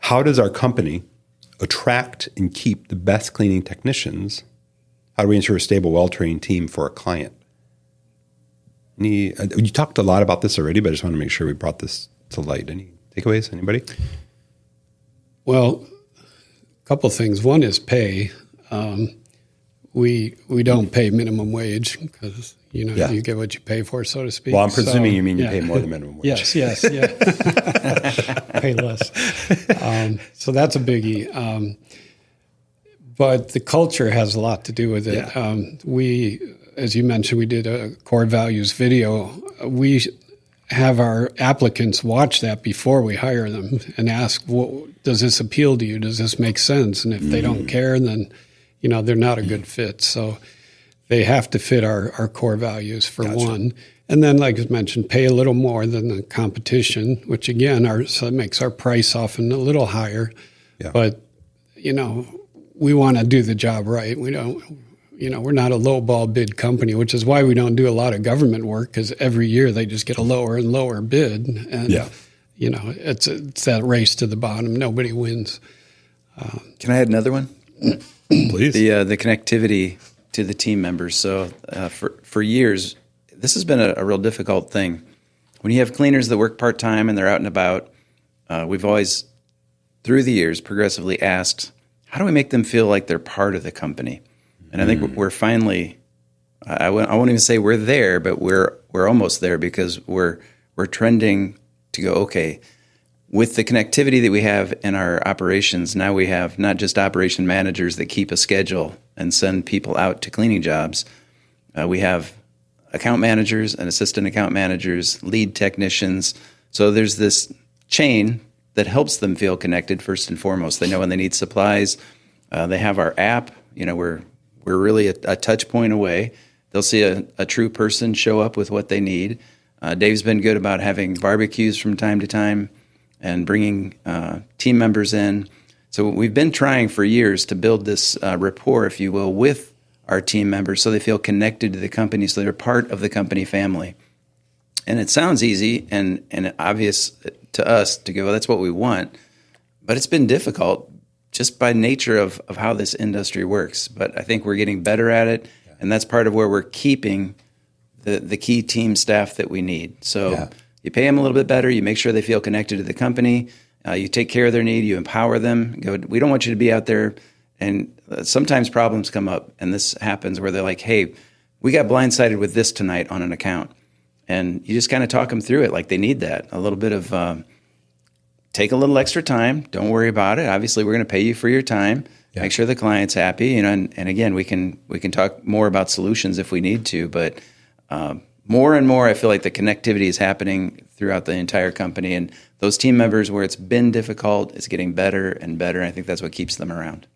how does our company attract and keep the best cleaning technicians? How do we ensure a stable, well-trained team for a client? You talked a lot about this already, but I just want to make sure we brought this to light. Any takeaways? Anybody? Well, a couple things. One is pay. We don't pay minimum wage because you get what you pay for, so to speak. Well, I'm presuming you mean you pay more than minimum wage. Yes, yeah. Pay less. So that's a biggie. But the culture has a lot to do with it. Yeah. As you mentioned, we did a core values video. We have our applicants watch that before we hire them and ask, does this appeal to you? Does this make sense? And if they don't care, then they're not a good fit. So they have to fit our core values for one. And then, like I mentioned, pay a little more than the competition, which again, so it makes our price often a little higher. Yeah. But, we want to do the job right. We don't, we're not a lowball bid company, which is why we don't do a lot of government work, because every year they just get a lower and lower bid. And, it's that race to the bottom. Nobody wins. Can I add another one? Please. The connectivity to the team members. So for years, this has been a real difficult thing. When you have cleaners that work part-time and they're out and about, we've always, through the years, progressively asked, how do we make them feel like they're part of the company? And I think we're finally, I won't even say we're there, but we're almost there, because we're trending to go, okay, with the connectivity that we have in our operations, now we have not just operation managers that keep a schedule and send people out to cleaning jobs. We have account managers and assistant account managers, lead technicians. So there's this chain that helps them feel connected first and foremost. They know when they need supplies. They have our app. We're really a touch point away. They'll see a true person show up with what they need. Dave's been good about having barbecues from time to time and bringing team members in. So we've been trying for years to build this rapport, if you will, with our team members so they feel connected to the company, so they're part of the company family. And it sounds easy and obvious to us to go, well, that's what we want. But it's been difficult just by nature of how this industry works. But I think we're getting better at it, and that's part of where we're keeping the key team staff that we need. So you pay them a little bit better, you make sure they feel connected to the company, you take care of their need, you empower them. We don't want you to be out there, and sometimes problems come up, and this happens where they're like, hey, we got blindsided with this tonight on an account. And you just kind of talk them through it like they need that. A little bit of take a little extra time. Don't worry about it. Obviously, we're going to pay you for your time. Yeah. Make sure the client's happy. And again, we can talk more about solutions if we need to. But more and more, I feel like the connectivity is happening throughout the entire company. And those team members where it's been difficult, it's getting better and better. And I think that's what keeps them around.